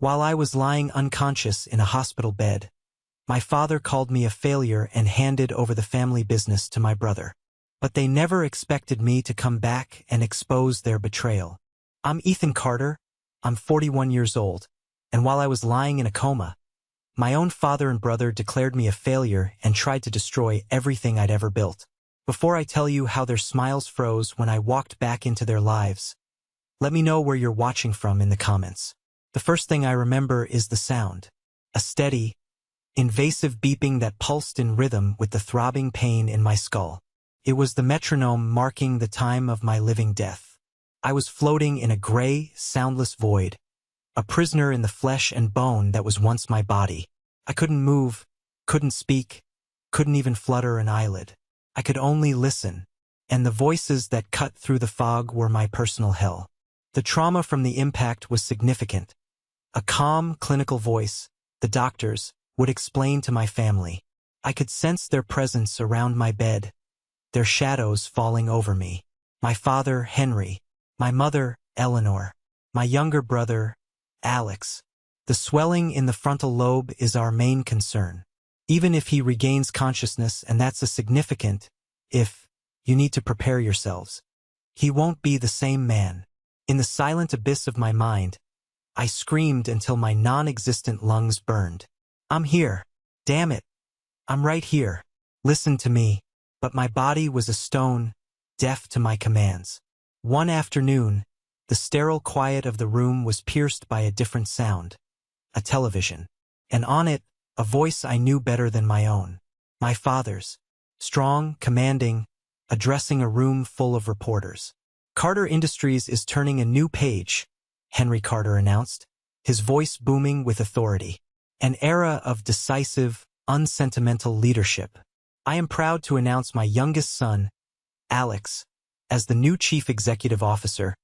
While I was lying unconscious in a hospital bed, my father called me a failure and handed over the family business to my brother. But they never expected me to come back and expose their betrayal. I'm Ethan Carter, I'm 41 years old, and while I was lying in a coma, my own father and brother declared me a failure and tried to destroy everything I'd ever built. Before I tell you how their smiles froze when I walked back into their lives, let me know where you're watching from in the comments. The first thing I remember is the sound. A steady, invasive beeping that pulsed in rhythm with the throbbing pain in my skull. It was the metronome marking the time of my living death. I was floating in a gray, soundless void, a prisoner in the flesh and bone that was once my body. I couldn't move, couldn't speak, couldn't even flutter an eyelid. I could only listen, and the voices that cut through the fog were my personal hell. The trauma from the impact was significant. A calm, clinical voice, the doctors, would explain to my family. I could sense their presence around my bed, their shadows falling over me. My father, Henry. My mother, Eleanor. My younger brother, Alex. The swelling in the frontal lobe is our main concern. Even if he regains consciousness, and that's a significant if, you need to prepare yourselves. He won't be the same man. In the silent abyss of my mind, I screamed until my non-existent lungs burned. I'm here. Damn it. I'm right here. Listen to me. But my body was a stone, deaf to my commands. One afternoon, the sterile quiet of the room was pierced by a different sound. A television. And on it, a voice I knew better than my own. My father's. Strong, commanding, addressing a room full of reporters. Carter Industries is turning a new page, Henry Carter announced, his voice booming with authority. An era of decisive, unsentimental leadership. I am proud to announce my youngest son, Alex, as the new chief executive officer,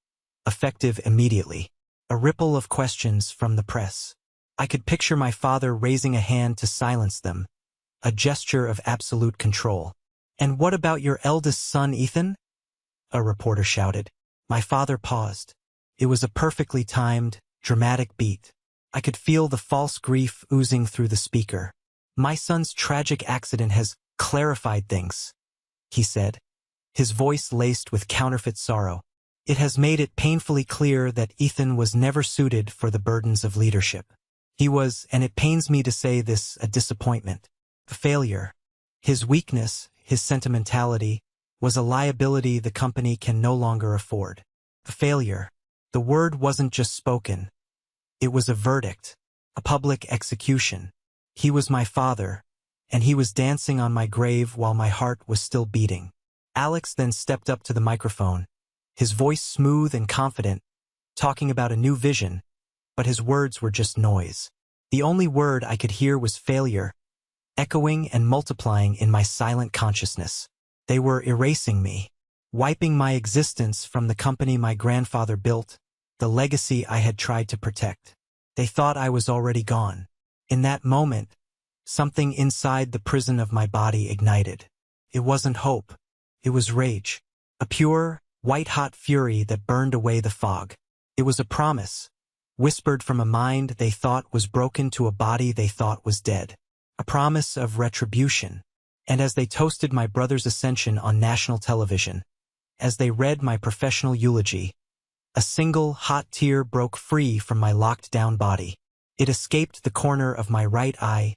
effective immediately. A ripple of questions from the press. I could picture my father raising a hand to silence them, a gesture of absolute control. And what about your eldest son, Ethan? A reporter shouted. My father paused. It was a perfectly timed, dramatic beat. I could feel the false grief oozing through the speaker. My son's tragic accident has clarified things, he said, his voice laced with counterfeit sorrow. It has made it painfully clear that Ethan was never suited for the burdens of leadership. He was, and it pains me to say this, a disappointment, a failure. His weakness, his sentimentality, was a liability the company can no longer afford. A failure. The word wasn't just spoken. It was a verdict, a public execution. He was my father, and he was dancing on my grave while my heart was still beating. Alex then stepped up to the microphone, his voice smooth and confident, talking about a new vision, but his words were just noise. The only word I could hear was failure, echoing and multiplying in my silent consciousness. They were erasing me, wiping my existence from the company my grandfather built, the legacy I had tried to protect. They thought I was already gone. In that moment, something inside the prison of my body ignited. It wasn't hope. It was rage. A pure, white-hot fury that burned away the fog. It was a promise, whispered from a mind they thought was broken to a body they thought was dead. A promise of retribution. And as they toasted my brother's ascension on national television, as they read my professional eulogy, a single hot tear broke free from my locked-down body. It escaped the corner of my right eye,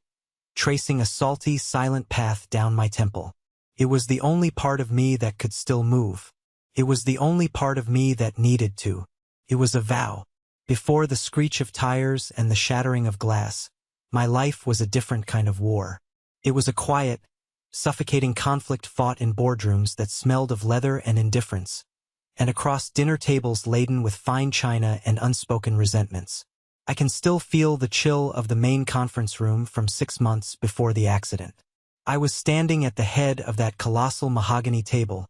tracing a salty, silent path down my temple. It was the only part of me that could still move. It was the only part of me that needed to. It was a vow. Before the screech of tires and the shattering of glass, my life was a different kind of war. It was a quiet, suffocating conflict fought in boardrooms that smelled of leather and indifference, and across dinner tables laden with fine china and unspoken resentments. I can still feel the chill of the main conference room from 6 months before the accident. I was standing at the head of that colossal mahogany table,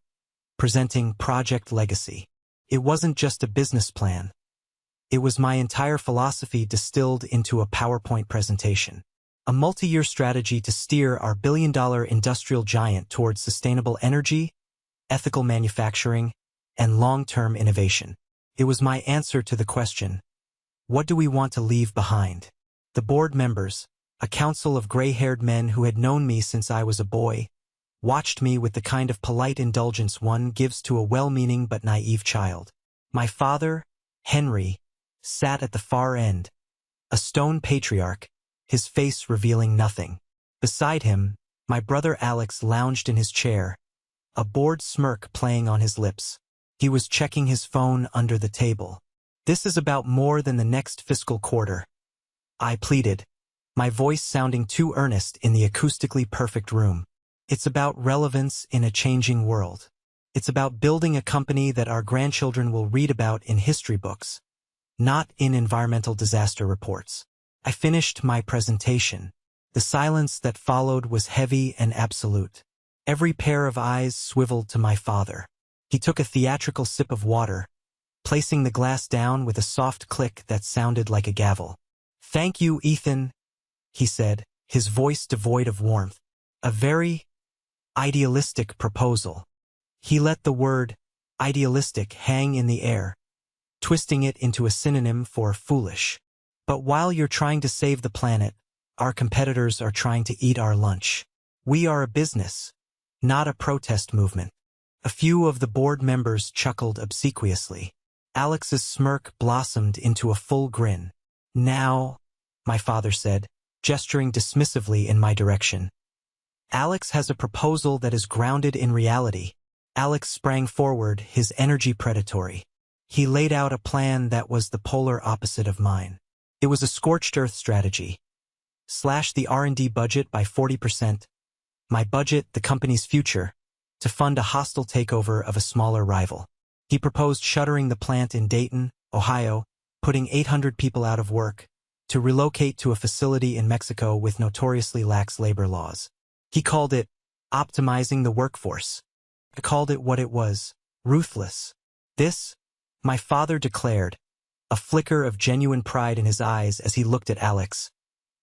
presenting Project Legacy. It wasn't just a business plan. It was my entire philosophy distilled into a PowerPoint presentation. A multi-year strategy to steer our billion-dollar industrial giant towards sustainable energy, ethical manufacturing, and long-term innovation. It was my answer to the question, What do we want to leave behind? The board members, a council of gray-haired men who had known me since I was a boy, watched me with the kind of polite indulgence one gives to a well-meaning but naive child. My father, Henry, sat at the far end, a stone patriarch, his face revealing nothing. Beside him, my brother Alex lounged in his chair, a bored smirk playing on his lips. He was checking his phone under the table. This is about more than the next fiscal quarter, I pleaded, my voice sounding too earnest in the acoustically perfect room. It's about relevance in a changing world. It's about building a company that our grandchildren will read about in history books, not in environmental disaster reports. I finished my presentation. The silence that followed was heavy and absolute. Every pair of eyes swiveled to my father. He took a theatrical sip of water, placing the glass down with a soft click that sounded like a gavel. "Thank you, Ethan," he said, his voice devoid of warmth. A very idealistic proposal. He let the word idealistic hang in the air, twisting it into a synonym for foolish. But while you're trying to save the planet, our competitors are trying to eat our lunch. We are a business, not a protest movement. A few of the board members chuckled obsequiously. Alex's smirk blossomed into a full grin. "Now," my father said, gesturing dismissively in my direction. "Alex has a proposal that is grounded in reality." Alex sprang forward, his energy predatory. He laid out a plan that was the polar opposite of mine. It was a scorched earth strategy. Slash the R&D budget by 40%. My budget, the company's future, to fund a hostile takeover of a smaller rival. He proposed shuttering the plant in Dayton, Ohio, putting 800 people out of work, to relocate to a facility in Mexico with notoriously lax labor laws. He called it optimizing the workforce. I called it what it was, ruthless. This, my father declared, a flicker of genuine pride in his eyes as he looked at Alex,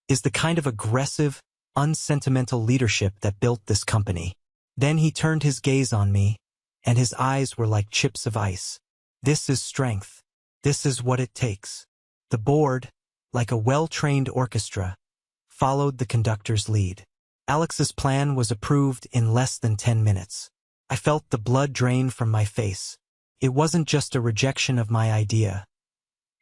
is the kind of aggressive, unsentimental leadership that built this company. Then he turned his gaze on me, and his eyes were like chips of ice. This is strength. This is what it takes. The board, like a well-trained orchestra, followed the conductor's lead. Alex's plan was approved in less than 10 minutes. I felt the blood drain from my face. It wasn't just a rejection of my idea.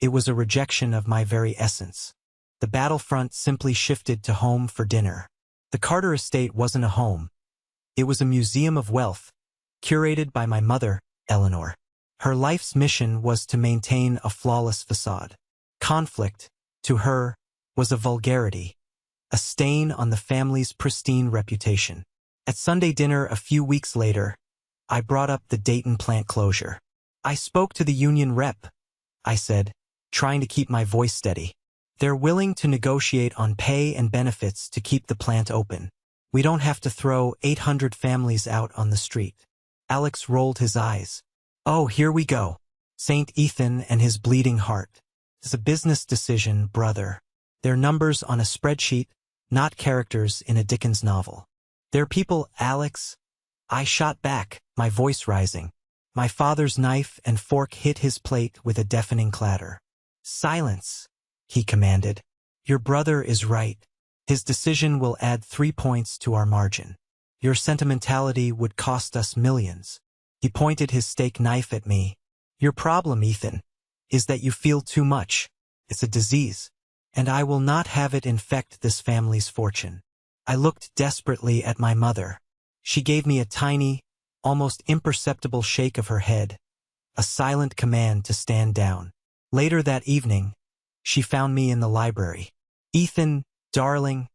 It was a rejection of my very essence. The battlefront simply shifted to home for dinner. The Carter estate wasn't a home. It was a museum of wealth, curated by my mother, Eleanor. Her life's mission was to maintain a flawless facade. Conflict, to her, was a vulgarity, a stain on the family's pristine reputation. At Sunday dinner a few weeks later, I brought up the Dayton plant closure. "I spoke to the union rep," I said, trying to keep my voice steady. "They're willing to negotiate on pay and benefits to keep the plant open. We don't have to throw 800 families out on the street." Alex rolled his eyes. "Oh, here we go. St. Ethan and his bleeding heart. It's a business decision, brother. They're numbers on a spreadsheet, not characters in a Dickens novel. They're people, Alex." I shot back, my voice rising. My father's knife and fork hit his plate with a deafening clatter. "Silence," he commanded. "Your brother is right. His decision will add 3 points to our margin. Your sentimentality would cost us millions." He pointed his steak knife at me. "Your problem, Ethan, is that you feel too much. It's a disease, and I will not have it infect this family's fortune." I looked desperately at my mother. She gave me a tiny, almost imperceptible shake of her head, a silent command to stand down. Later that evening, she found me in the library. "Ethan, darling,"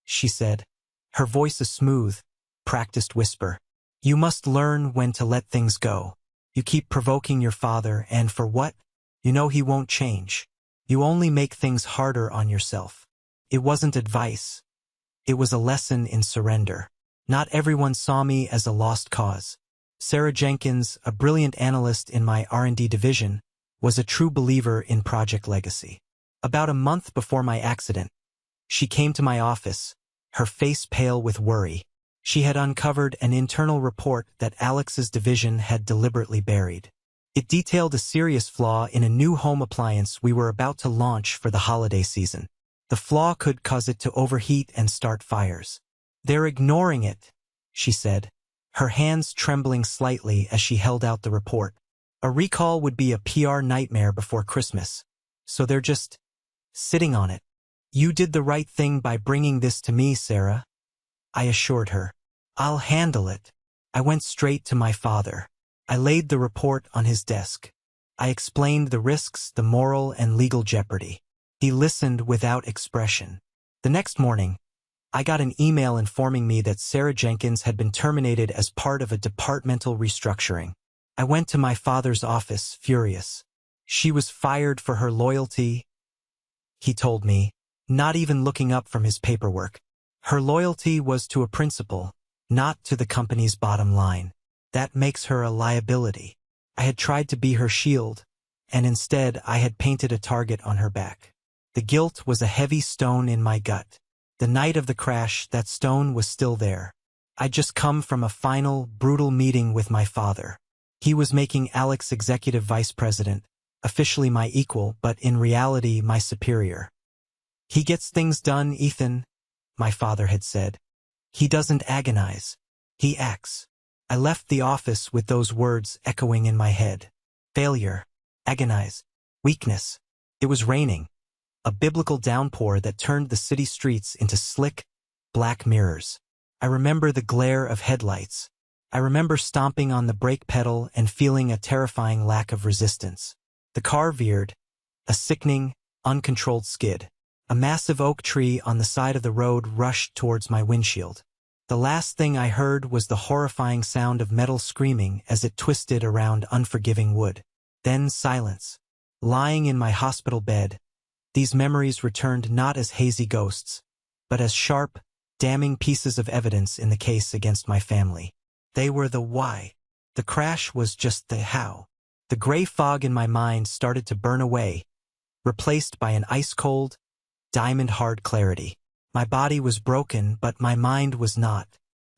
she said, her voice a smooth, practiced whisper. "You must learn when to let things go. You keep provoking your father, and for what? You know he won't change. You only make things harder on yourself." It wasn't advice. It was a lesson in surrender. Not everyone saw me as a lost cause. Sarah Jenkins, a brilliant analyst in my R&D division, was a true believer in Project Legacy. About a month before my accident, she came to my office, her face pale with worry. She had uncovered an internal report that Alex's division had deliberately buried. It detailed a serious flaw in a new home appliance we were about to launch for the holiday season. The flaw could cause it to overheat and start fires. "They're ignoring it," she said, her hands trembling slightly as she held out the report. "A recall would be a PR nightmare before Christmas, so they're just sitting on it." "You did the right thing by bringing this to me, Sarah," I assured her. "I'll handle it." I went straight to my father. I laid the report on his desk. I explained the risks, the moral and legal jeopardy. He listened without expression. The next morning, I got an email informing me that Sarah Jenkins had been terminated as part of a departmental restructuring. I went to my father's office, furious. "She was fired for her loyalty," he told me, not even looking up from his paperwork. "Her loyalty was to a principle, not to the company's bottom line. That makes her a liability." I had tried to be her shield, and instead I had painted a target on her back. The guilt was a heavy stone in my gut. The night of the crash, that stone was still there. I'd just come from a final, brutal meeting with my father. He was making Alex executive vice president, officially my equal, but in reality my superior. "He gets things done, Ethan," my father had said. "He doesn't agonize. He acts." I left the office with those words echoing in my head. Failure, agonize, weakness. It was raining, a biblical downpour that turned the city streets into slick, black mirrors. I remember the glare of headlights. I remember stomping on the brake pedal and feeling a terrifying lack of resistance. The car veered, a sickening, uncontrolled skid. A massive oak tree on the side of the road rushed towards my windshield. The last thing I heard was the horrifying sound of metal screaming as it twisted around unforgiving wood. Then silence. Lying in my hospital bed, these memories returned not as hazy ghosts, but as sharp, damning pieces of evidence in the case against my family. They were the why. The crash was just the how. The gray fog in my mind started to burn away, replaced by an ice-cold, diamond-hard clarity. My body was broken, but my mind was not.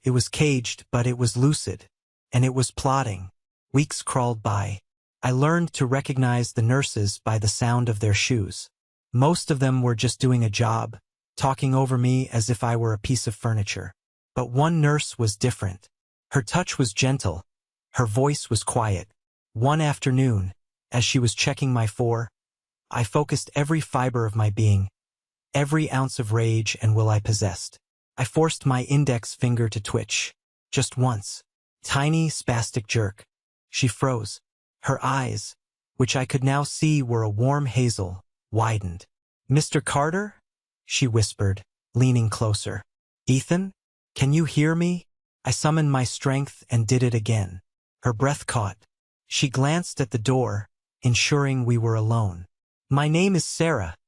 It was caged, but it was lucid. And it was plotting. Weeks crawled by. I learned to recognize the nurses by the sound of their shoes. Most of them were just doing a job, talking over me as if I were a piece of furniture. But one nurse was different. Her touch was gentle. Her voice was quiet. One afternoon, as she was checking my I focused every fiber of my being, every ounce of rage and will I possessed. I forced my index finger to twitch. Just once. Tiny, spastic jerk. She froze. Her eyes, which I could now see were a warm hazel, widened. "Mr. Carter?" she whispered, leaning closer. "Ethan? Can you hear me?" I summoned my strength and did it again. Her breath caught. She glanced at the door, ensuring we were alone. "My name is Sarah,"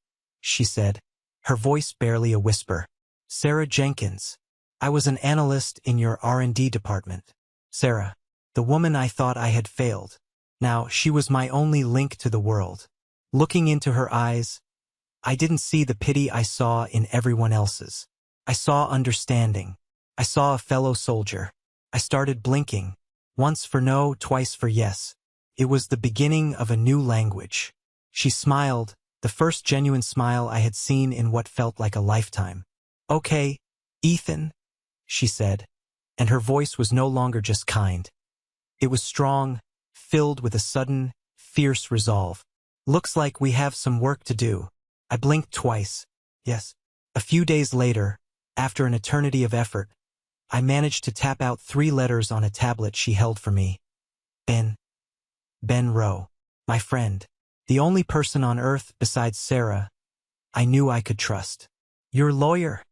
she said, her voice barely a whisper. "Sarah Jenkins. I was an analyst in your R&D department." Sarah, the woman I thought I had failed. Now she was my only link to the world. Looking into her eyes, I didn't see the pity I saw in everyone else's. I saw understanding. I saw a fellow soldier. I started blinking. Once for no, twice for yes. It was the beginning of a new language. She smiled, the first genuine smile I had seen in what felt like a lifetime. "Okay, Ethan," she said, and her voice was no longer just kind. It was strong, filled with a sudden, fierce resolve. "Looks like we have some work to do." I blinked twice. Yes. A few days later, after an eternity of effort, I managed to tap out 3 letters on a tablet she held for me. Ben Rowe. My friend. The only person on earth besides Sarah I knew I could trust. "Your lawyer?"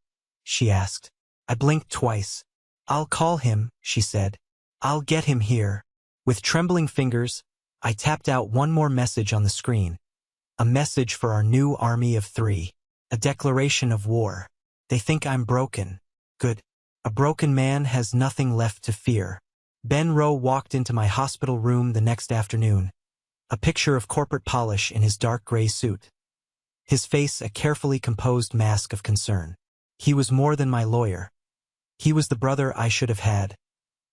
she asked. I blinked twice. "I'll call him," she said. "I'll get him here." With trembling fingers, I tapped out one more message on the screen. A message for our new army of 3. A declaration of war. They think I'm broken. Good. A broken man has nothing left to fear. Ben Rowe walked into my hospital room the next afternoon, a picture of corporate polish in his dark gray suit. His face a carefully composed mask of concern. He was more than my lawyer. He was the brother I should have had,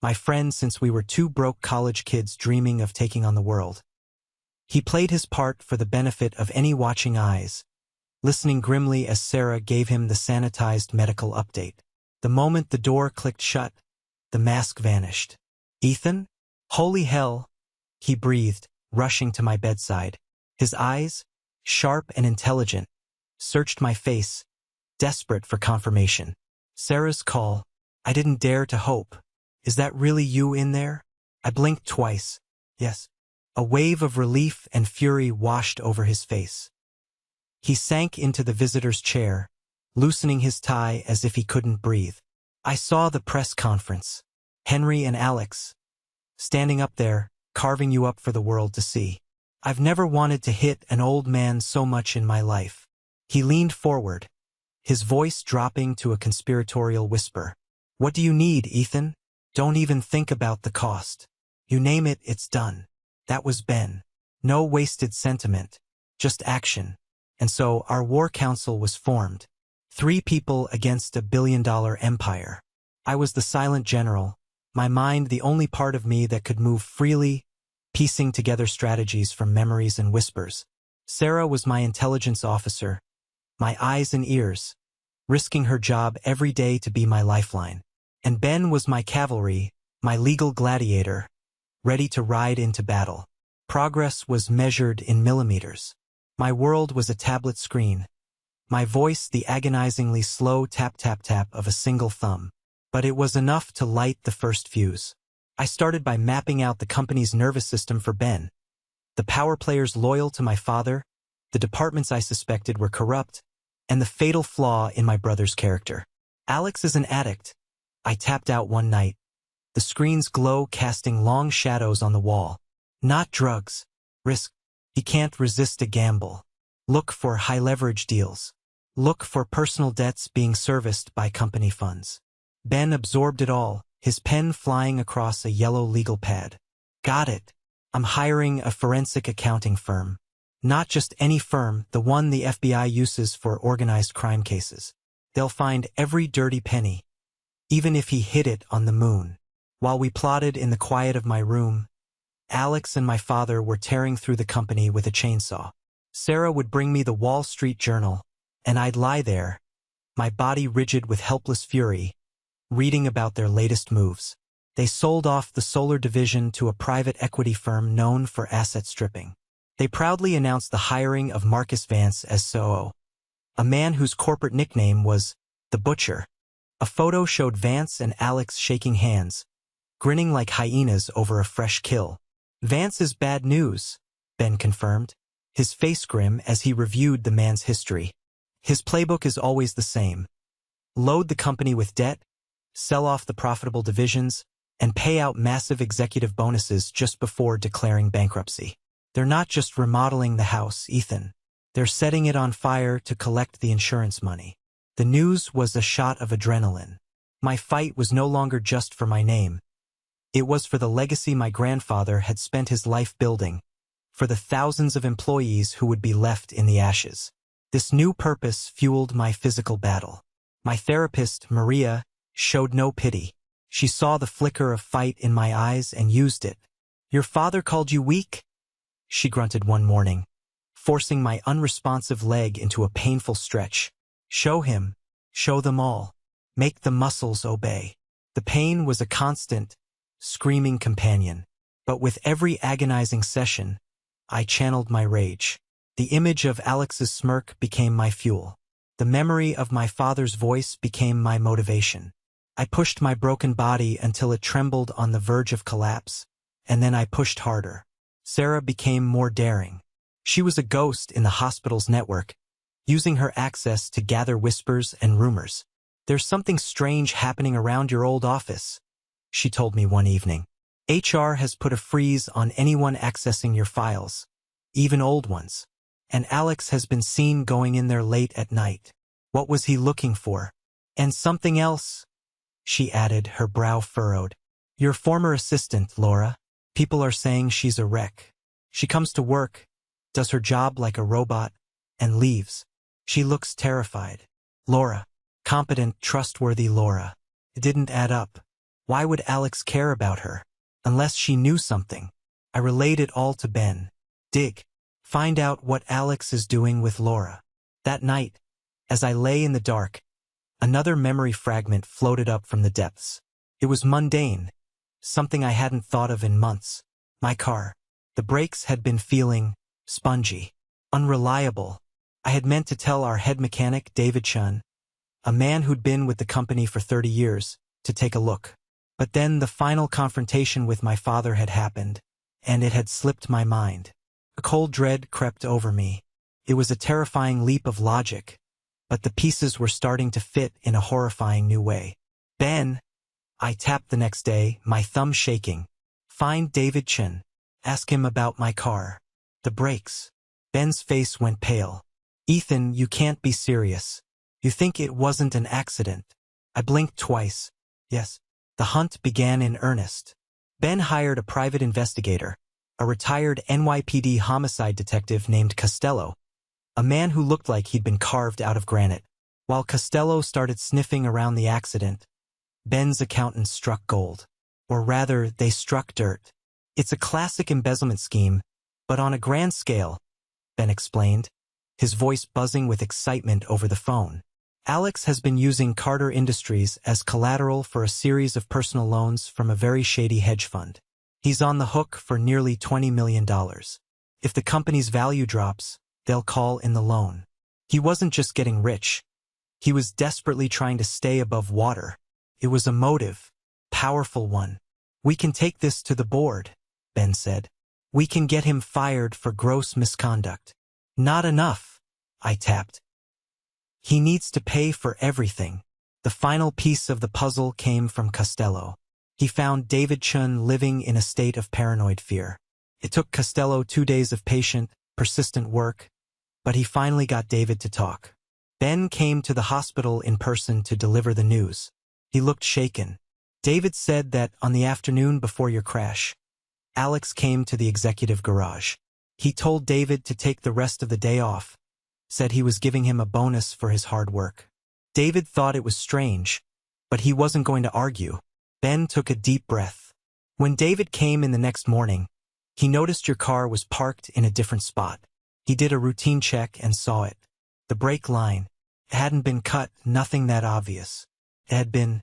my friend since we were 2 broke college kids dreaming of taking on the world. He played his part for the benefit of any watching eyes, listening grimly as Sarah gave him the sanitized medical update. The moment the door clicked shut, the mask vanished. "Ethan? Holy hell!" he breathed, rushing to my bedside. His eyes, sharp and intelligent, searched my face, desperate for confirmation. "Sarah's call. I didn't dare to hope. Is that really you in there?" I blinked twice. Yes. A wave of relief and fury washed over his face. He sank into the visitor's chair, loosening his tie as if he couldn't breathe. I saw the press conference. Henry and Alex, standing up there, carving you up for the world to see. I've never wanted to hit an old man so much in my life. He leaned forward, his voice dropping to a conspiratorial whisper. "What do you need, Ethan? Don't even think about the cost. You name it, it's done." That was Ben. No wasted sentiment, just action. And so our war council was formed. 3 people against a billion-dollar empire. I was the silent general, my mind the only part of me that could move freely, piecing together strategies from memories and whispers. Sarah was my intelligence officer, my eyes and ears, risking her job every day to be my lifeline. And Ben was my cavalry, my legal gladiator, ready to ride into battle. Progress was measured in millimeters. My world was a tablet screen, my voice the agonizingly slow tap-tap-tap of a single thumb. But it was enough to light the first fuse. I started by mapping out the company's nervous system for Ben. The power players loyal to my father, the departments I suspected were corrupt, and the fatal flaw in my brother's character. Alex is an addict. I tapped out one night, the screen's glow casting long shadows on the wall. Not drugs. Risk. He can't resist a gamble. Look for high-leverage deals. Look for personal debts being serviced by company funds. Ben absorbed it all, his pen flying across a yellow legal pad. "Got it. I'm hiring a forensic accounting firm. Not just any firm, the one the FBI uses for organized crime cases. They'll find every dirty penny, even if he hid it on the moon." While we plotted in the quiet of my room, Alex and my father were tearing through the company with a chainsaw. Sarah would bring me the Wall Street Journal, and I'd lie there, my body rigid with helpless fury, reading about their latest moves. They sold off the solar division to a private equity firm known for asset stripping. They proudly announced the hiring of Marcus Vance as COO, a man whose corporate nickname was the Butcher. A photo showed Vance and Alex shaking hands, grinning like hyenas over a fresh kill. "Vance is bad news," Ben confirmed, his face grim as he reviewed the man's history. "His playbook is always the same. Load the company with debt, sell off the profitable divisions, and pay out massive executive bonuses just before declaring bankruptcy. They're not just remodeling the house, Ethan. They're setting it on fire to collect the insurance money." The news was a shot of adrenaline. My fight was no longer just for my name. It was for the legacy my grandfather had spent his life building, for the thousands of employees who would be left in the ashes. This new purpose fueled my physical battle. My therapist, Maria, showed no pity. She saw the flicker of fight in my eyes and used it. "Your father called you weak?" she grunted one morning, forcing my unresponsive leg into a painful stretch. "Show him. Show them all. Make the muscles obey." The pain was a constant, screaming companion. But with every agonizing session, I channeled my rage. The image of Alex's smirk became my fuel. The memory of my father's voice became my motivation. I pushed my broken body until it trembled on the verge of collapse, and then I pushed harder. Sarah became more daring. She was a ghost in the hospital's network, using her access to gather whispers and rumors. "There's something strange happening around your old office," she told me one evening. "HR has put a freeze on anyone accessing your files, even old ones. And Alex has been seen going in there late at night. What was he looking for? And something else," she added, her brow furrowed. "Your former assistant, Laura. People are saying she's a wreck. She comes to work, does her job like a robot, and leaves. She looks terrified. Laura. Competent, trustworthy Laura. It didn't add up. Why would Alex care about her? Unless she knew something." I relayed it all to Ben. Dig. Find out what Alex is doing with Laura. That night, as I lay in the dark, another memory fragment floated up from the depths. It was mundane, something I hadn't thought of in months. My car. The brakes had been feeling spongy, unreliable. I had meant to tell our head mechanic, David Chun, a man who'd been with the company for 30 years, to take a look. But then the final confrontation with my father had happened, and it had slipped my mind. A cold dread crept over me. It was a terrifying leap of logic, but the pieces were starting to fit in a horrifying new way. Ben, I tapped the next day, my thumb shaking. Find David Chun. Ask him about my car. The brakes. Ben's face went pale. Ethan, you can't be serious. You think it wasn't an accident? I blinked twice. Yes. The hunt began in earnest. Ben hired a private investigator, a retired NYPD homicide detective named Costello, a man who looked like he'd been carved out of granite. While Costello started sniffing around the accident, Ben's accountants struck gold. Or rather, they struck dirt. It's a classic embezzlement scheme, but on a grand scale, Ben explained, his voice buzzing with excitement over the phone. Alex has been using Carter Industries as collateral for a series of personal loans from a very shady hedge fund. He's on the hook for nearly $20 million. If the company's value drops, they'll call in the loan. He wasn't just getting rich. He was desperately trying to stay above water. It was a motive, powerful one. We can take this to the board, Ben said. We can get him fired for gross misconduct. Not enough, I tapped. He needs to pay for everything. The final piece of the puzzle came from Costello. He found David Chun living in a state of paranoid fear. It took Costello 2 days of patient, persistent work, but he finally got David to talk. Ben came to the hospital in person to deliver the news. He looked shaken. David said that on the afternoon before your crash, Alex came to the executive garage. He told David to take the rest of the day off, said he was giving him a bonus for his hard work. David thought it was strange, but he wasn't going to argue. Ben took a deep breath. When David came in the next morning, he noticed your car was parked in a different spot. He did a routine check and saw it. The brake line. It hadn't been cut, nothing that obvious. It had been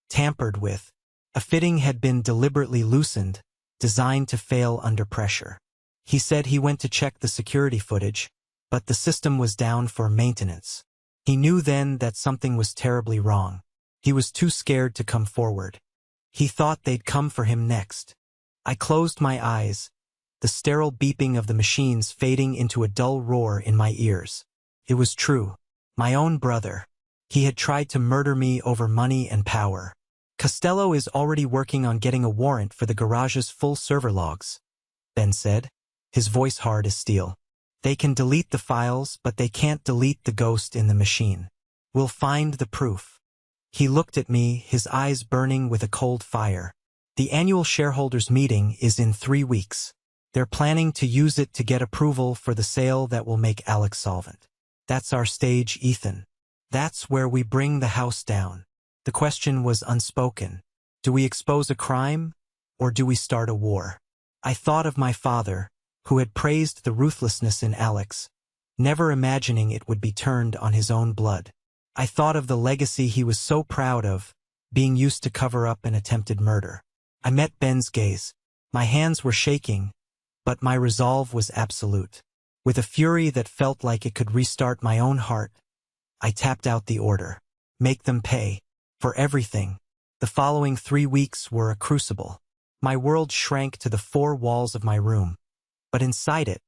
tampered with. A fitting had been deliberately loosened, designed to fail under pressure. He said he went to check the security footage, but the system was down for maintenance. He knew then that something was terribly wrong. He was too scared to come forward. He thought they'd come for him next. I closed my eyes, the sterile beeping of the machines fading into a dull roar in my ears. It was true. My own brother. He had tried to murder me over money and power. Costello is already working on getting a warrant for the garage's full server logs, Ben said, his voice hard as steel. They can delete the files, but they can't delete the ghost in the machine. We'll find the proof. He looked at me, his eyes burning with a cold fire. The annual shareholders' meeting is in 3 weeks. They're planning to use it to get approval for the sale that will make Alex solvent. That's our stage, Ethan. That's where we bring the house down. The question was unspoken. Do we expose a crime, or do we start a war? I thought of my father, who had praised the ruthlessness in Alex, never imagining it would be turned on his own blood. I thought of the legacy he was so proud of, being used to cover up an attempted murder. I met Ben's gaze. My hands were shaking, but my resolve was absolute. With a fury that felt like it could restart my own heart, I tapped out the order. Make them pay. For everything. The following 3 weeks were a crucible. My world shrank to the 4 walls of my room. But inside it,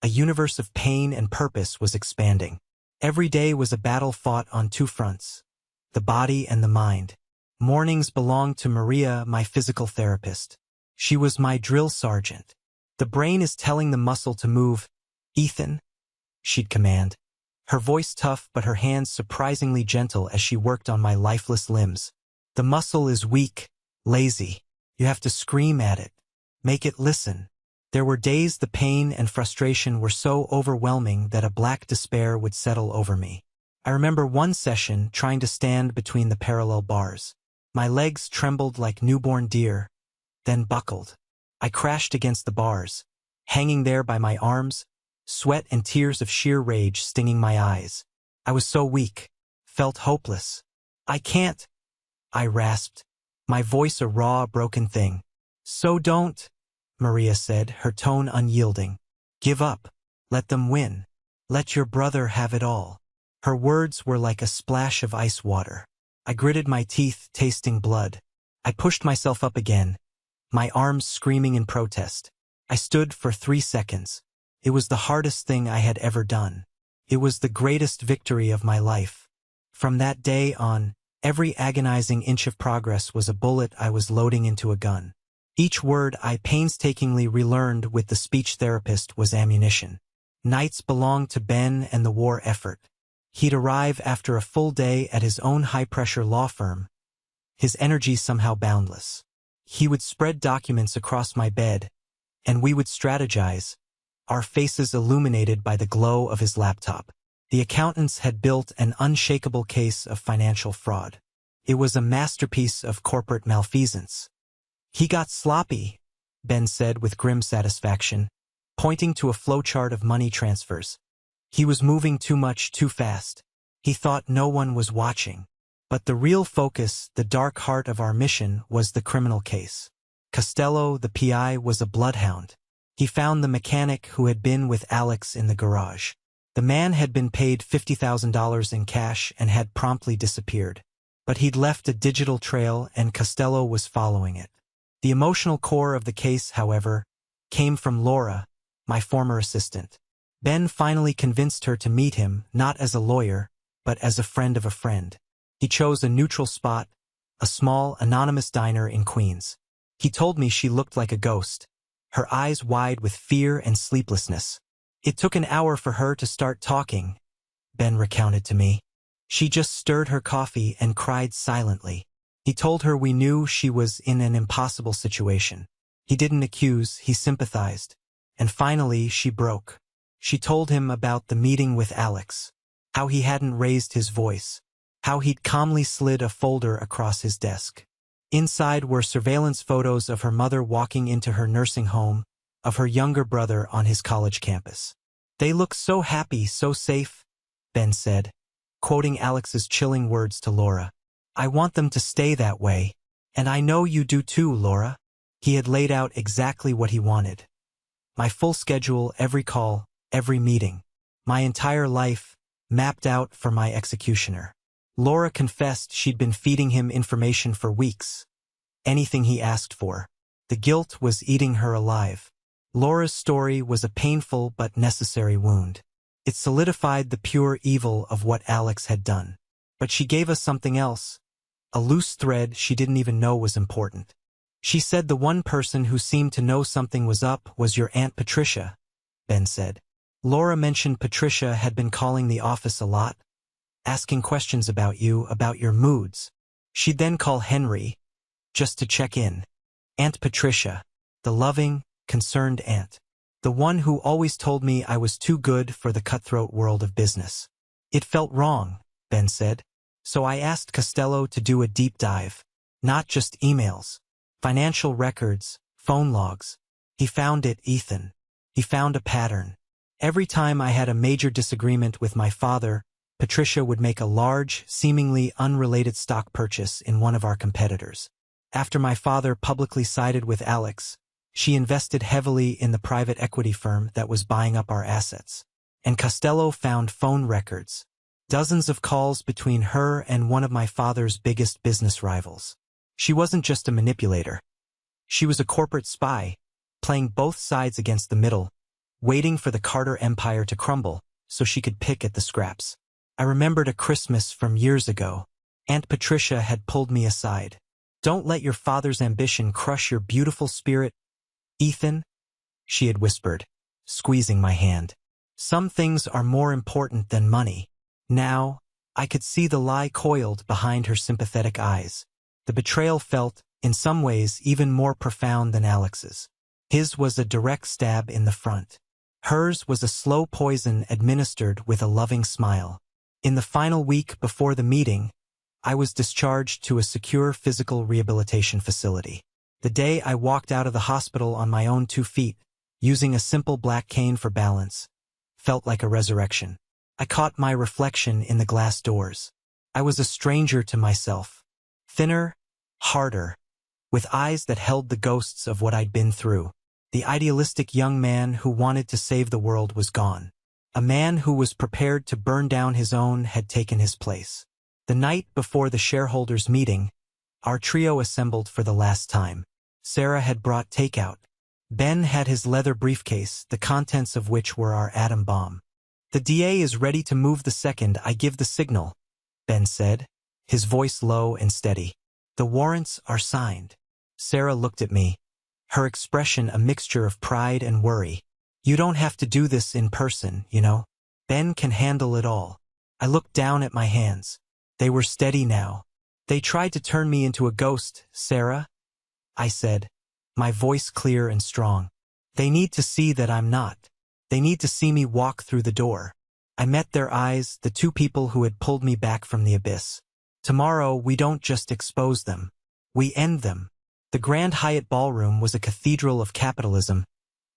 a universe of pain and purpose was expanding. Every day was a battle fought on 2 fronts, the body and the mind. Mornings belonged to Maria, my physical therapist. She was my drill sergeant. The brain is telling the muscle to move. Ethan, she'd command. Her voice tough but her hands surprisingly gentle as she worked on my lifeless limbs. The muscle is weak, lazy. You have to scream at it. Make it listen. There were days the pain and frustration were so overwhelming that a black despair would settle over me. I remember one session trying to stand between the parallel bars. My legs trembled like newborn deer, then buckled. I crashed against the bars, hanging there by my arms, sweat and tears of sheer rage stinging my eyes. I was so weak, felt hopeless. "I can't," I rasped, my voice a raw, broken thing. "So don't," Maria said, her tone unyielding. "Give up. Let them win. Let your brother have it all." Her words were like a splash of ice water. I gritted my teeth, tasting blood. I pushed myself up again, my arms screaming in protest. I stood for 3 seconds. It was the hardest thing I had ever done. It was the greatest victory of my life. From that day on, every agonizing inch of progress was a bullet I was loading into a gun. Each word I painstakingly relearned with the speech therapist was ammunition. Nights belonged to Ben and the war effort. He'd arrive after a full day at his own high-pressure law firm, his energy somehow boundless. He would spread documents across my bed, and we would strategize, our faces illuminated by the glow of his laptop. The accountants had built an unshakable case of financial fraud. It was a masterpiece of corporate malfeasance. "He got sloppy," Ben said with grim satisfaction, pointing to a flowchart of money transfers. "He was moving too much too fast. He thought no one was watching." But the real focus, the dark heart of our mission, was the criminal case. Costello, the PI, was a bloodhound. He found the mechanic who had been with Alex in the garage. The man had been paid $50,000 in cash and had promptly disappeared. But he'd left a digital trail and Costello was following it. The emotional core of the case, however, came from Laura, my former assistant. Ben finally convinced her to meet him, not as a lawyer, but as a friend of a friend. He chose a neutral spot, a small, anonymous diner in Queens. He told me she looked like a ghost, her eyes wide with fear and sleeplessness. "It took an hour for her to start talking," Ben recounted to me. "She just stirred her coffee and cried silently. He told her we knew she was in an impossible situation. He didn't accuse, he sympathized. And finally, she broke. She told him about the meeting with Alex, how he hadn't raised his voice, how he'd calmly slid a folder across his desk. Inside were surveillance photos of her mother walking into her nursing home, of her younger brother on his college campus. "They look so happy, so safe," Ben said, quoting Alex's chilling words to Laura. "I want them to stay that way. And I know you do too, Laura." He had laid out exactly what he wanted. My full schedule, every call, every meeting. My entire life, mapped out for my executioner. Laura confessed she'd been feeding him information for weeks. Anything he asked for. The guilt was eating her alive. Laura's story was a painful but necessary wound. It solidified the pure evil of what Alex had done. But she gave us something else, a loose thread she didn't even know was important. She said the one person who seemed to know something was up was your Aunt Patricia, Ben said. Laura mentioned Patricia had been calling the office a lot, asking questions about you, about your moods. She'd then call Henry, just to check in. Aunt Patricia, the loving, concerned aunt. The one who always told me I was too good for the cutthroat world of business. It felt wrong, Ben said. So I asked Costello to do a deep dive. Not just emails. Financial records, phone logs. He found it, Ethan. He found a pattern. Every time I had a major disagreement with my father, Patricia would make a large, seemingly unrelated stock purchase in one of our competitors. After my father publicly sided with Alex, she invested heavily in the private equity firm that was buying up our assets. And Costello found phone records. Dozens of calls between her and one of my father's biggest business rivals. She wasn't just a manipulator. She was a corporate spy, playing both sides against the middle, waiting for the Carter empire to crumble so she could pick at the scraps. I remembered a Christmas from years ago. Aunt Patricia had pulled me aside. "Don't let your father's ambition crush your beautiful spirit, Ethan," she had whispered, squeezing my hand. "Some things are more important than money." Now, I could see the lie coiled behind her sympathetic eyes. The betrayal felt, in some ways, even more profound than Alex's. His was a direct stab in the front. Hers was a slow poison administered with a loving smile. In the final week before the meeting, I was discharged to a secure physical rehabilitation facility. The day I walked out of the hospital on my own 2 feet, using a simple black cane for balance, felt like a resurrection. I caught my reflection in the glass doors. I was a stranger to myself. Thinner, harder, with eyes that held the ghosts of what I'd been through. The idealistic young man who wanted to save the world was gone. A man who was prepared to burn down his own had taken his place. The night before the shareholders' meeting, our trio assembled for the last time. Sarah had brought takeout. Ben had his leather briefcase, the contents of which were our atom bomb. "The DA is ready to move the second I give the signal," Ben said, his voice low and steady. "The warrants are signed." Sarah looked at me, her expression a mixture of pride and worry. "You don't have to do this in person, you know. Ben can handle it all." I looked down at my hands. They were steady now. "They tried to turn me into a ghost, Sarah," I said, my voice clear and strong. "They need to see that I'm not. They need to see me walk through the door." I met their eyes, the two people who had pulled me back from the abyss. "Tomorrow, we don't just expose them. We end them." The Grand Hyatt Ballroom was a cathedral of capitalism,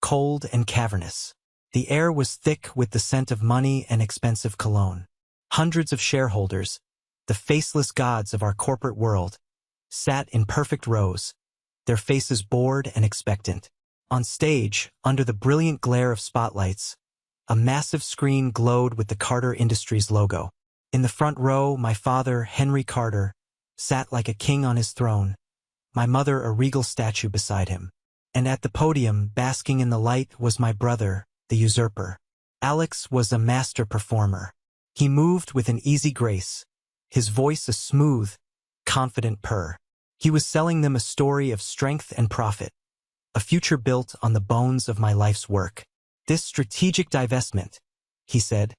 cold and cavernous. The air was thick with the scent of money and expensive cologne. Hundreds of shareholders, the faceless gods of our corporate world, sat in perfect rows, their faces bored and expectant. On stage, under the brilliant glare of spotlights, a massive screen glowed with the Carter Industries logo. In the front row, my father, Henry Carter, sat like a king on his throne, my mother a regal statue beside him. And at the podium, basking in the light, was my brother, the usurper. Alex was a master performer. He moved with an easy grace, his voice a smooth, confident purr. He was selling them a story of strength and profit, a future built on the bones of my life's work. "This strategic divestment," he said,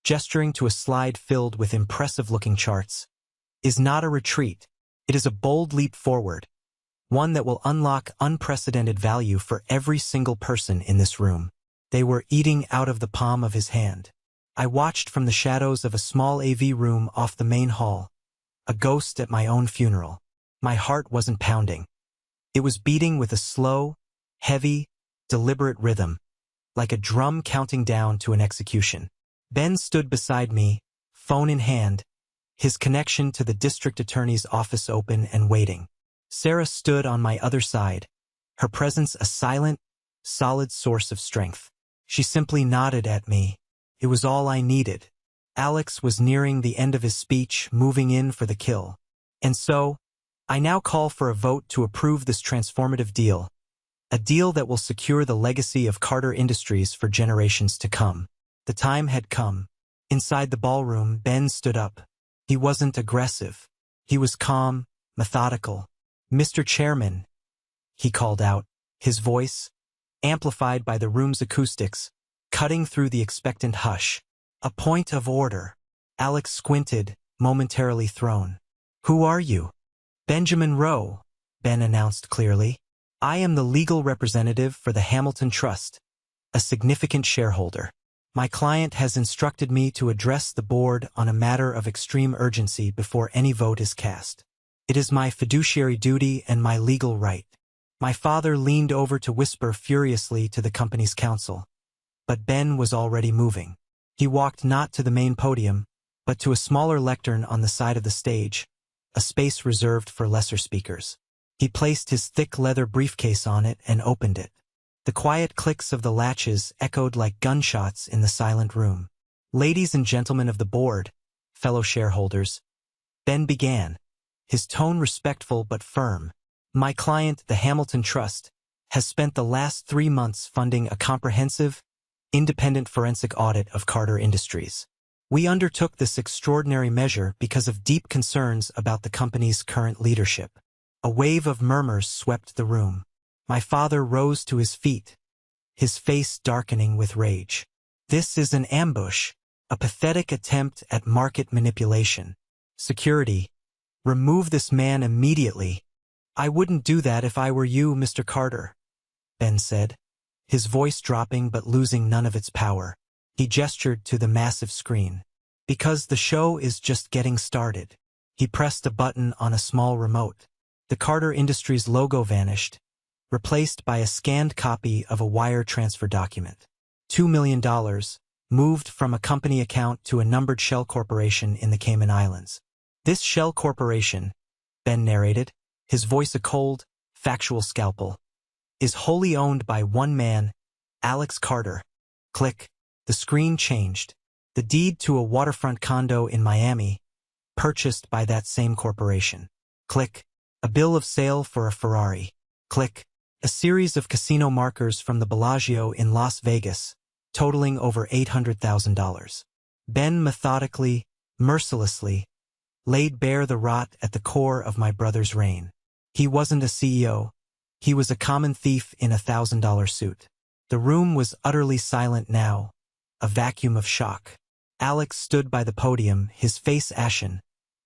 gesturing to a slide filled with impressive-looking charts, "is not a retreat. It is a bold leap forward, one that will unlock unprecedented value for every single person in this room." They were eating out of the palm of his hand. I watched from the shadows of a small AV room off the main hall, a ghost at my own funeral. My heart wasn't pounding. It was beating with a slow, heavy, deliberate rhythm, like a drum counting down to an execution. Ben stood beside me, phone in hand, his connection to the district attorney's office open and waiting. Sarah stood on my other side, her presence a silent, solid source of strength. She simply nodded at me. It was all I needed. Alex was nearing the end of his speech, moving in for the kill. "And so, I now call for a vote to approve this transformative deal, a deal that will secure the legacy of Carter Industries for generations to come." The time had come. Inside the ballroom, Ben stood up. He wasn't aggressive. He was calm, methodical. "Mr. Chairman," he called out, his voice, amplified by the room's acoustics, cutting through the expectant hush. "A point of order." Alex squinted, momentarily thrown. "Who are you?" "Benjamin Rowe," Ben announced clearly. "I am the legal representative for the Hamilton Trust, a significant shareholder. My client has instructed me to address the board on a matter of extreme urgency before any vote is cast. It is my fiduciary duty and my legal right." My father leaned over to whisper furiously to the company's counsel, but Ben was already moving. He walked not to the main podium, but to a smaller lectern on the side of the stage, a space reserved for lesser speakers. He placed his thick leather briefcase on it and opened it. The quiet clicks of the latches echoed like gunshots in the silent room. "Ladies and gentlemen of the board, fellow shareholders," Ben began, his tone respectful but firm. "My client, the Hamilton Trust, has spent the last 3 months funding a comprehensive, independent forensic audit of Carter Industries. We undertook this extraordinary measure because of deep concerns about the company's current leadership." A wave of murmurs swept the room. My father rose to his feet, his face darkening with rage. "This is an ambush, a pathetic attempt at market manipulation. Security, remove this man immediately." "I wouldn't do that if I were you, Mr. Carter," Ben said, his voice dropping but losing none of its power. He gestured to the massive screen. "Because the show is just getting started." He pressed a button on a small remote. The Carter Industries logo vanished, replaced by a scanned copy of a wire transfer document. $2 million, moved from a company account to a numbered shell corporation in the Cayman Islands. This shell corporation, Ben narrated, his voice a cold, factual scalpel, is wholly owned by one man, Alex Carter. Click. The screen changed. The deed to a waterfront condo in Miami, purchased by that same corporation. Click. A bill of sale for a Ferrari. Click. A series of casino markers from the Bellagio in Las Vegas, totaling over $800,000. Ben methodically, mercilessly, laid bare the rot at the core of my brother's reign. He wasn't a CEO. He was a common thief in a $1,000 suit. The room was utterly silent now, a vacuum of shock. Alex stood by the podium, his face ashen,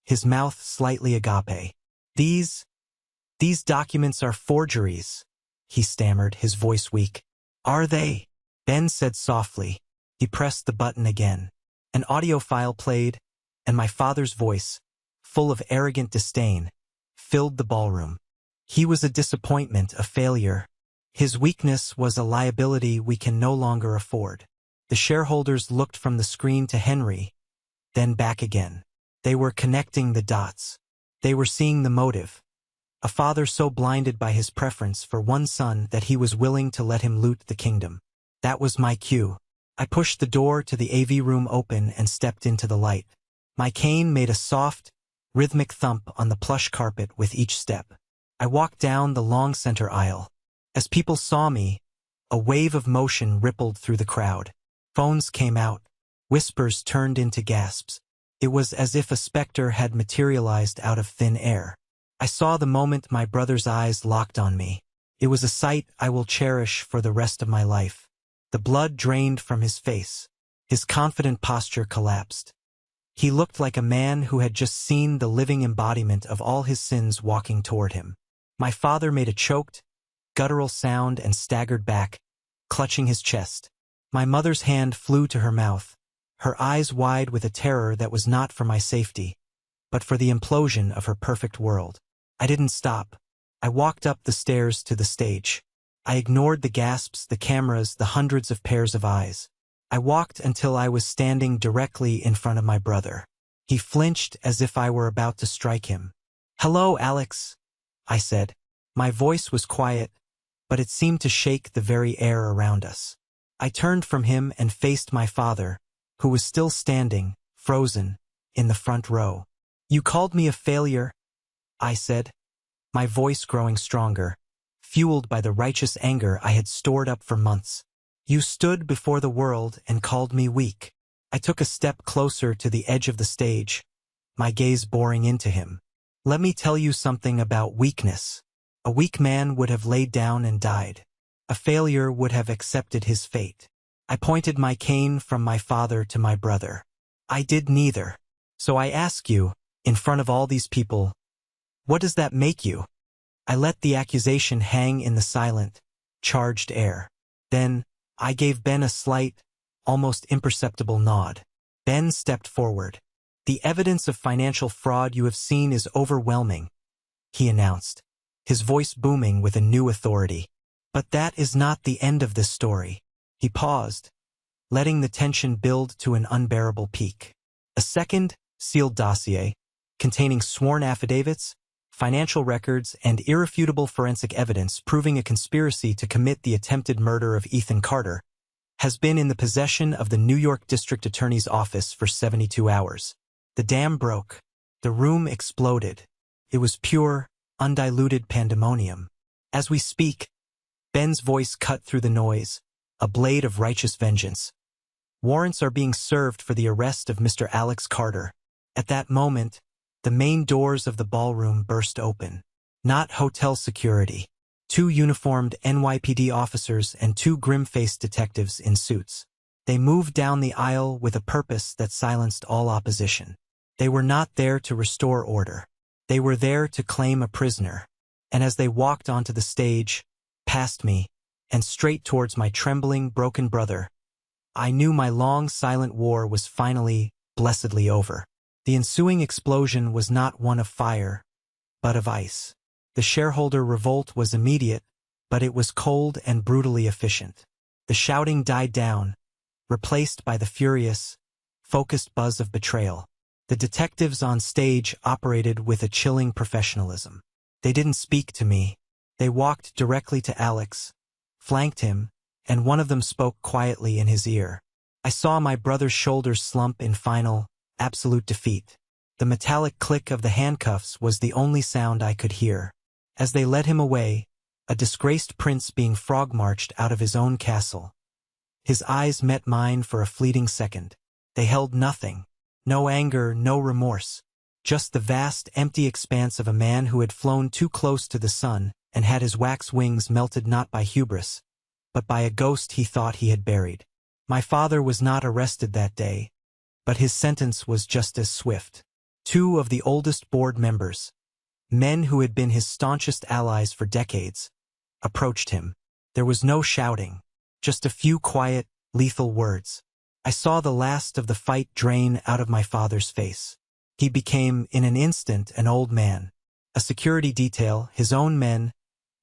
his mouth slightly agape. These documents are forgeries, he stammered, his voice weak. Are they? Ben said softly. He pressed the button again. An audio file played, and my father's voice, full of arrogant disdain, filled the ballroom. He was a disappointment, a failure. His weakness was a liability we can no longer afford. The shareholders looked from the screen to Henry, then back again. They were connecting the dots. They were seeing the motive. A father so blinded by his preference for one son that he was willing to let him loot the kingdom. That was my cue. I pushed the door to the AV room open and stepped into the light. My cane made a soft, rhythmic thump on the plush carpet with each step. I walked down the long center aisle. As people saw me, a wave of motion rippled through the crowd. Phones came out. Whispers turned into gasps. It was as if a specter had materialized out of thin air. I saw the moment my brother's eyes locked on me. It was a sight I will cherish for the rest of my life. The blood drained from his face. His confident posture collapsed. He looked like a man who had just seen the living embodiment of all his sins walking toward him. My father made a choked, guttural sound and staggered back, clutching his chest. My mother's hand flew to her mouth, her eyes wide with a terror that was not for my safety, but for the implosion of her perfect world. I didn't stop. I walked up the stairs to the stage. I ignored the gasps, the cameras, the hundreds of pairs of eyes. I walked until I was standing directly in front of my brother. He flinched as if I were about to strike him. "Hello, Alex," I said. My voice was quiet, but it seemed to shake the very air around us. I turned from him and faced my father, who was still standing, frozen, in the front row. "You called me a failure," I said, my voice growing stronger, fueled by the righteous anger I had stored up for months. "You stood before the world and called me weak." I took a step closer to the edge of the stage, my gaze boring into him. "Let me tell you something about weakness. A weak man would have laid down and died. A failure would have accepted his fate." I pointed my cane from my father to my brother. "I did neither. So I ask you, in front of all these people, what does that make you?" I let the accusation hang in the silent, charged air. Then, I gave Ben a slight, almost imperceptible nod. Ben stepped forward. "The evidence of financial fraud you have seen is overwhelming," he announced, his voice booming with a new authority. "But that is not the end of this story." He paused, letting the tension build to an unbearable peak. A second, sealed dossier, containing sworn affidavits, financial records, and irrefutable forensic evidence proving a conspiracy to commit the attempted murder of Ethan Carter, has been in the possession of the New York District Attorney's Office for 72 hours. The dam broke. The room exploded. It was pure, undiluted pandemonium. As we speak, Ben's voice cut through the noise, a blade of righteous vengeance. "Warrants are being served for the arrest of Mr. Alex Carter." At that moment, the main doors of the ballroom burst open. Not hotel security. 2 uniformed NYPD officers and 2 grim-faced detectives in suits. They moved down the aisle with a purpose that silenced all opposition. They were not there to restore order. They were there to claim a prisoner. And as they walked onto the stage, past me, and straight towards my trembling, broken brother, I knew my long, silent war was finally, blessedly over. The ensuing explosion was not one of fire, but of ice. The shareholder revolt was immediate, but it was cold and brutally efficient. The shouting died down, replaced by the furious, focused buzz of betrayal. The detectives on stage operated with a chilling professionalism. They didn't speak to me. They walked directly to Alex, flanked him, and one of them spoke quietly in his ear. I saw my brother's shoulders slump in final, absolute defeat. The metallic click of the handcuffs was the only sound I could hear. As they led him away, a disgraced prince being frog-marched out of his own castle. His eyes met mine for a fleeting second. They held nothing. No anger, no remorse. Just the vast, empty expanse of a man who had flown too close to the sun and had his wax wings melted not by hubris, but by a ghost he thought he had buried. My father was not arrested that day, but his sentence was just as swift. 2 of the oldest board members, men who had been his staunchest allies for decades, approached him. There was no shouting, just a few quiet, lethal words. I saw the last of the fight drain out of my father's face. He became, in an instant, an old man. A security detail, his own men,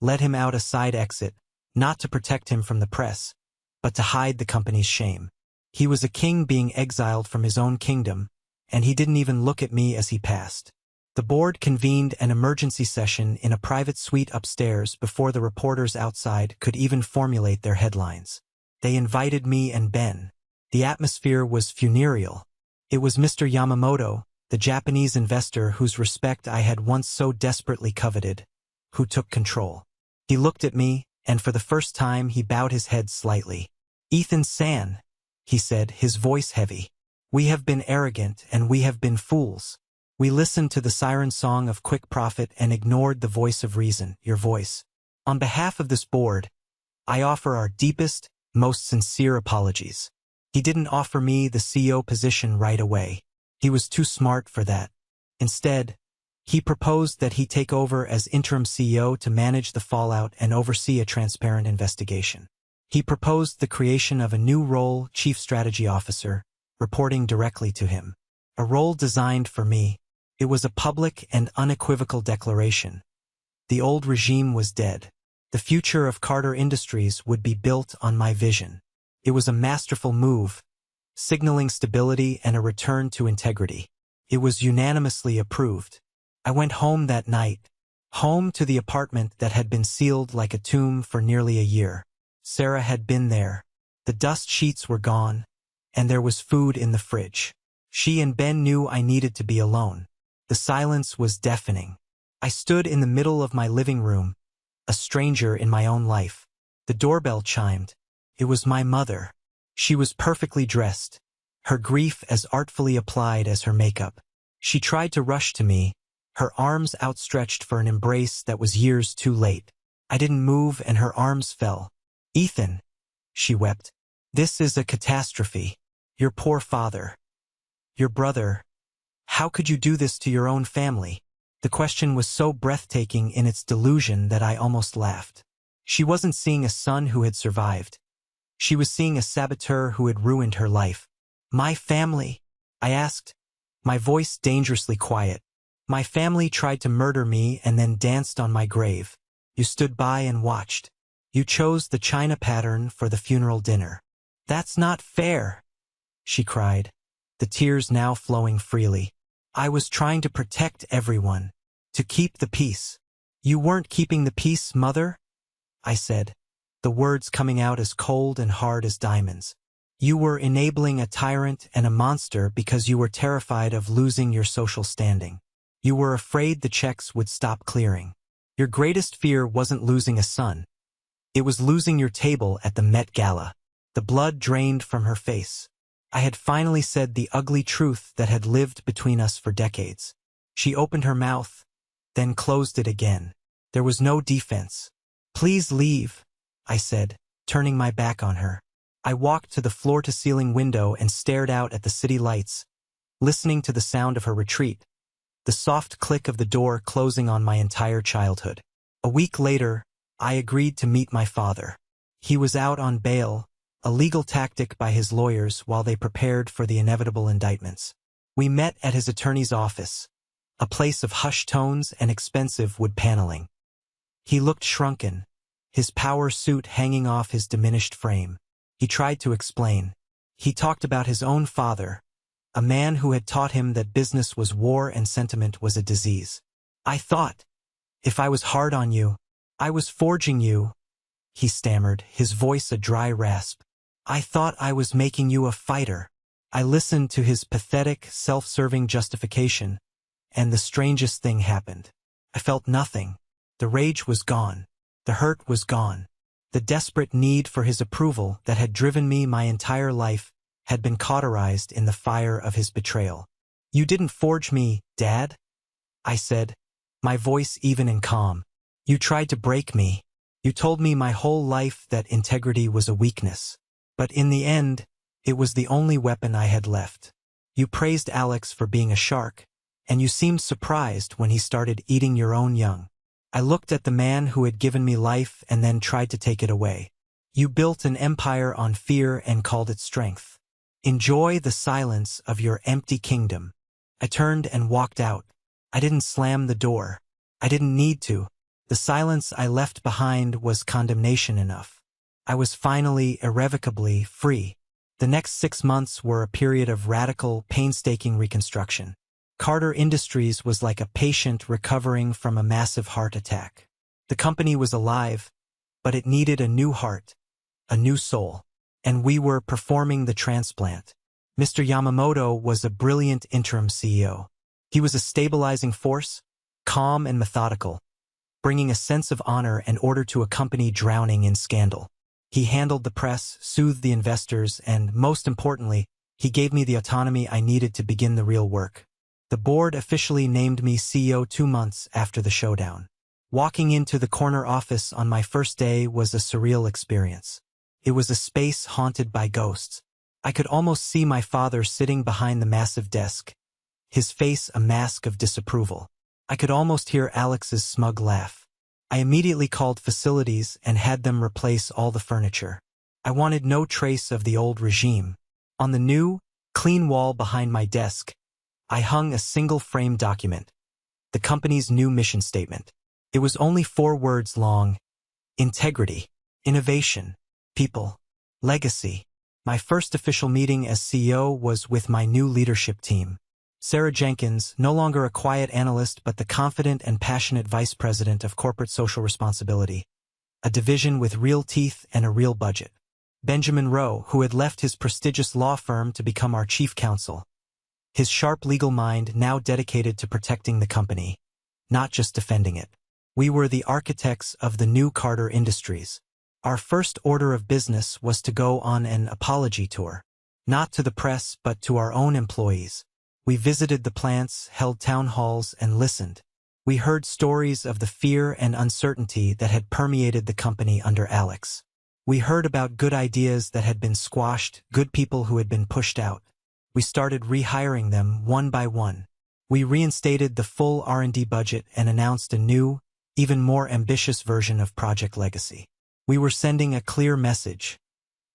led him out a side exit, not to protect him from the press, but to hide the company's shame. He was a king being exiled from his own kingdom, and he didn't even look at me as he passed. The board convened an emergency session in a private suite upstairs before the reporters outside could even formulate their headlines. They invited me and Ben. The atmosphere was funereal. It was Mr. Yamamoto, the Japanese investor whose respect I had once so desperately coveted, who took control. He looked at me, and for the first time he bowed his head slightly. "Ethan-san," he said, his voice heavy. "We have been arrogant and we have been fools. We listened to the siren song of quick profit and ignored the voice of reason, your voice. On behalf of this board, I offer our deepest, most sincere apologies." He didn't offer me the CEO position right away. He was too smart for that. Instead, he proposed that he take over as interim CEO to manage the fallout and oversee a transparent investigation. He proposed the creation of a new role, Chief Strategy Officer, reporting directly to him. A role designed for me. It was a public and unequivocal declaration. The old regime was dead. The future of Carter Industries would be built on my vision. It was a masterful move, signaling stability and a return to integrity. It was unanimously approved. I went home that night, home to the apartment that had been sealed like a tomb for nearly a year. Sarah had been there. The dust sheets were gone, and there was food in the fridge. She and Ben knew I needed to be alone. The silence was deafening. I stood in the middle of my living room, a stranger in my own life. The doorbell chimed. It was my mother. She was perfectly dressed, her grief as artfully applied as her makeup. She tried to rush to me, her arms outstretched for an embrace that was years too late. I didn't move and her arms fell. "Ethan," she wept, "this is a catastrophe. Your poor father. Your brother. How could you do this to your own family?" The question was so breathtaking in its delusion that I almost laughed. She wasn't seeing a son who had survived. She was seeing a saboteur who had ruined her life. "My family?" I asked, my voice dangerously quiet. "My family tried to murder me and then danced on my grave. You stood by and watched. You chose the china pattern for the funeral dinner." "That's not fair," she cried, the tears now flowing freely. "I was trying to protect everyone, to keep the peace." "You weren't keeping the peace, Mother," I said, the words coming out as cold and hard as diamonds. "You were enabling a tyrant and a monster because you were terrified of losing your social standing. You were afraid the checks would stop clearing. Your greatest fear wasn't losing a son. It was losing your table at the Met Gala." The blood drained from her face. I had finally said the ugly truth that had lived between us for decades. She opened her mouth, then closed it again. There was no defense. "Please leave," I said, turning my back on her. I walked to the floor-to-ceiling window and stared out at the city lights, listening to the sound of her retreat, the soft click of the door closing on my entire childhood. A week later, I agreed to meet my father. He was out on bail, a legal tactic by his lawyers while they prepared for the inevitable indictments. We met at his attorney's office, a place of hushed tones and expensive wood paneling. He looked shrunken, his power suit hanging off his diminished frame. He tried to explain. He talked about his own father, a man who had taught him that business was war and sentiment was a disease. I thought, if I was hard on you, I was forging you, he stammered, his voice a dry rasp. I thought I was making you a fighter. I listened to his pathetic, self-serving justification, and the strangest thing happened. I felt nothing. The rage was gone. The hurt was gone. The desperate need for his approval that had driven me my entire life had been cauterized in the fire of his betrayal. You didn't forge me, Dad, I said, my voice even and calm. You tried to break me. You told me my whole life that integrity was a weakness. But in the end, it was the only weapon I had left. You praised Alex for being a shark, and you seemed surprised when he started eating your own young. I looked at the man who had given me life and then tried to take it away. You built an empire on fear and called it strength. Enjoy the silence of your empty kingdom. I turned and walked out. I didn't slam the door. I didn't need to. The silence I left behind was condemnation enough. I was finally, irrevocably free. The next 6 months were a period of radical, painstaking reconstruction. Carter Industries was like a patient recovering from a massive heart attack. The company was alive, but it needed a new heart, a new soul, and we were performing the transplant. Mr. Yamamoto was a brilliant interim CEO. He was a stabilizing force, calm and methodical, bringing a sense of honor and order to a company drowning in scandal. He handled the press, soothed the investors, and, most importantly, he gave me the autonomy I needed to begin the real work. The board officially named me CEO 2 months after the showdown. Walking into the corner office on my first day was a surreal experience. It was a space haunted by ghosts. I could almost see my father sitting behind the massive desk, his face a mask of disapproval. I could almost hear Alex's smug laugh. I immediately called facilities and had them replace all the furniture. I wanted no trace of the old regime. On the new, clean wall behind my desk, I hung a single-frame document, the company's new mission statement. It was only 4 words long: integrity, innovation, people, legacy. My first official meeting as CEO was with my new leadership team. Sarah Jenkins, no longer a quiet analyst but the confident and passionate vice president of corporate social responsibility, a division with real teeth and a real budget. Benjamin Rowe, who had left his prestigious law firm to become our chief counsel, his sharp legal mind now dedicated to protecting the company, not just defending it. We were the architects of the new Carter Industries. Our first order of business was to go on an apology tour, not to the press but to our own employees. We visited the plants, held town halls, and listened. We heard stories of the fear and uncertainty that had permeated the company under Alex. We heard about good ideas that had been squashed, good people who had been pushed out. We started rehiring them one by one. We reinstated the full R&D budget and announced a new, even more ambitious version of Project Legacy. We were sending a clear message.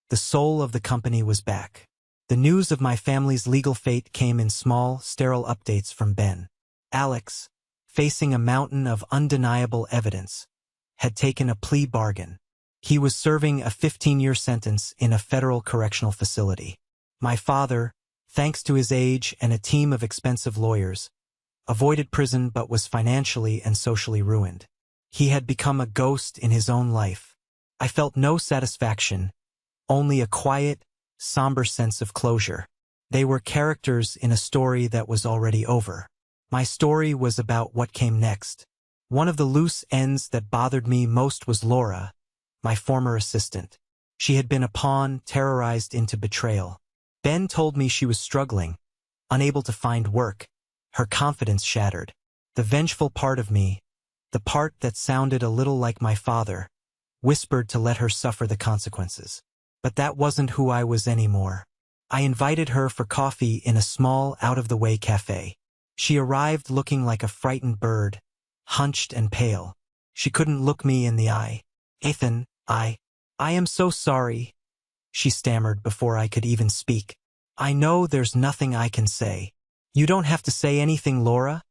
The soul of the company was back. The news of my family's legal fate came in small, sterile updates from Ben. Alex, facing a mountain of undeniable evidence, had taken a plea bargain. He was serving a 15-year sentence in a federal correctional facility. My father, thanks to his age and a team of expensive lawyers, avoided prison but was financially and socially ruined. He had become a ghost in his own life. I felt no satisfaction, only a quiet, somber sense of closure. They were characters in a story that was already over. My story was about what came next. One of the loose ends that bothered me most was Laura, my former assistant. She had been a pawn terrorized into betrayal. Ben told me she was struggling, unable to find work, her confidence shattered. The vengeful part of me, the part that sounded a little like my father, whispered to let her suffer the consequences. But that wasn't who I was anymore. I invited her for coffee in a small, out-of-the-way cafe. She arrived looking like a frightened bird, hunched and pale. She couldn't look me in the eye. "Ethan, I am so sorry," she stammered before I could even speak. "I know there's nothing I can say." "You don't have to say anything, Laura,"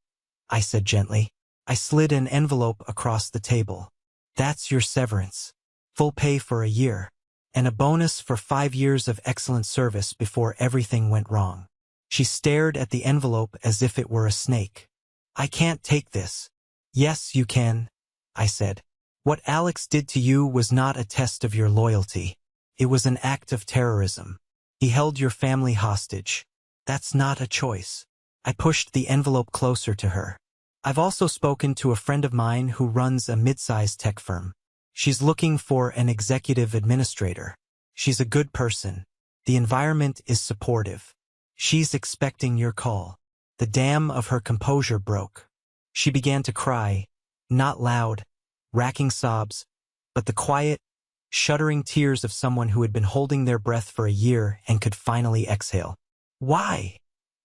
I said gently. I slid an envelope across the table. "That's your severance." full pay for a year, and a bonus for 5 years of excellent service before everything went wrong. She stared at the envelope as if it were a snake. I can't take this. Yes, you can, I said. What Alex did to you was not a test of your loyalty. It was an act of terrorism. He held your family hostage. That's not a choice. I pushed the envelope closer to her. I've also spoken to a friend of mine who runs a mid-sized tech firm. She's looking for an executive administrator. She's a good person. The environment is supportive. She's expecting your call. The dam of her composure broke. She began to cry, not loud, racking sobs, but the quiet, shuddering tears of someone who had been holding their breath for a year and could finally exhale. Why?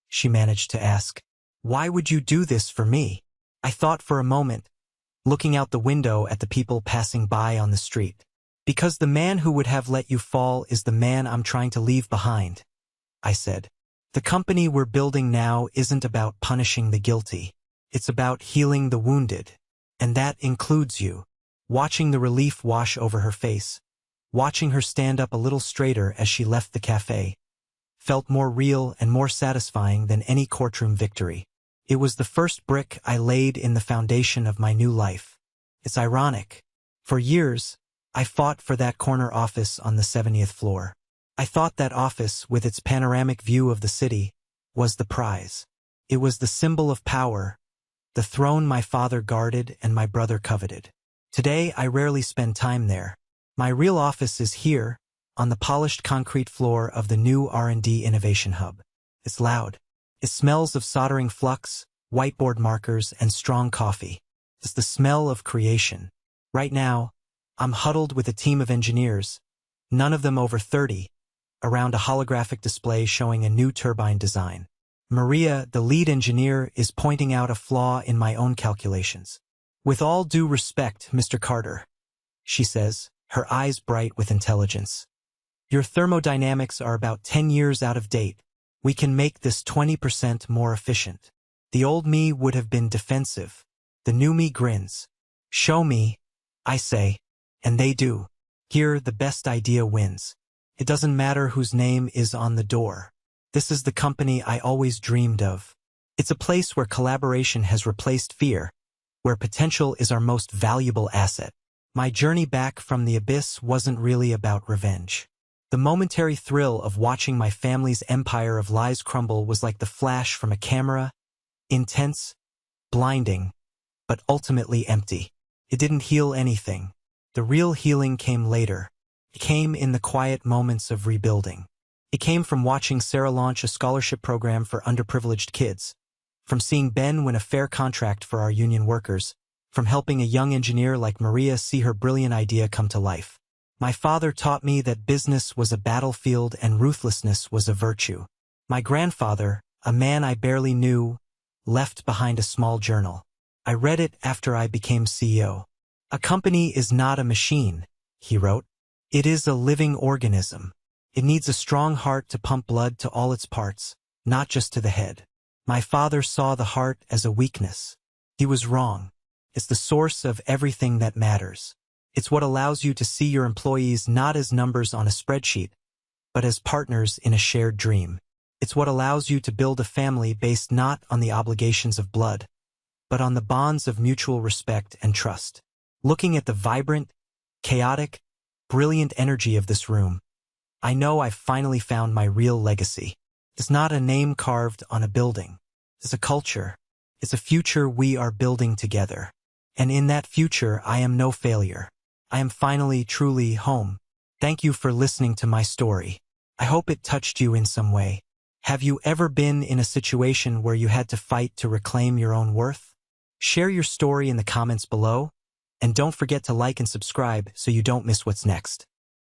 She managed to ask. Why would you do this for me? I thought for a moment, looking out the window at the people passing by on the street. Because the man who would have let you fall is the man I'm trying to leave behind, I said. The company we're building now isn't about punishing the guilty. It's about healing the wounded. And that includes you. Watching the relief wash over her face, watching her stand up a little straighter as she left the cafe, felt more real and more satisfying than any courtroom victory. It was the first brick I laid in the foundation of my new life. It's ironic. For years, I fought for that corner office on the 70th floor. I thought that office, with its panoramic view of the city, was the prize. It was the symbol of power, the throne my father guarded and my brother coveted. Today, I rarely spend time there. My real office is here, on the polished concrete floor of the new R&D Innovation Hub. It's loud. It smells of soldering flux, whiteboard markers, and strong coffee. It's the smell of creation. Right now, I'm huddled with a team of engineers, none of them over 30, around a holographic display showing a new turbine design. Maria, the lead engineer, is pointing out a flaw in my own calculations. With all due respect, Mr. Carter, she says, her eyes bright with intelligence. Your thermodynamics are about 10 years out of date. We can make this 20% more efficient. The old me would have been defensive. The new me grins. Show me, I say, and they do. Here, the best idea wins. It doesn't matter whose name is on the door. This is the company I always dreamed of. It's a place where collaboration has replaced fear, where potential is our most valuable asset. My journey back from the abyss wasn't really about revenge. The momentary thrill of watching my family's empire of lies crumble was like the flash from a camera, intense, blinding, but ultimately empty. It didn't heal anything. The real healing came later. It came in the quiet moments of rebuilding. It came from watching Sarah launch a scholarship program for underprivileged kids, from seeing Ben win a fair contract for our union workers, from helping a young engineer like Maria see her brilliant idea come to life. My father taught me that business was a battlefield and ruthlessness was a virtue. My grandfather, a man I barely knew, left behind a small journal. I read it after I became CEO. A company is not a machine, he wrote. It is a living organism. It needs a strong heart to pump blood to all its parts, not just to the head. My father saw the heart as a weakness. He was wrong. It's the source of everything that matters. It's what allows you to see your employees not as numbers on a spreadsheet, but as partners in a shared dream. It's what allows you to build a family based not on the obligations of blood, but on the bonds of mutual respect and trust. Looking at the vibrant, chaotic, brilliant energy of this room, I know I've finally found my real legacy. It's not a name carved on a building. It's a culture. It's a future we are building together. And in that future, I am no failure. I am finally, truly home. Thank you for listening to my story. I hope it touched you in some way. Have you ever been in a situation where you had to fight to reclaim your own worth? Share your story in the comments below, and don't forget to like and subscribe so you don't miss what's next.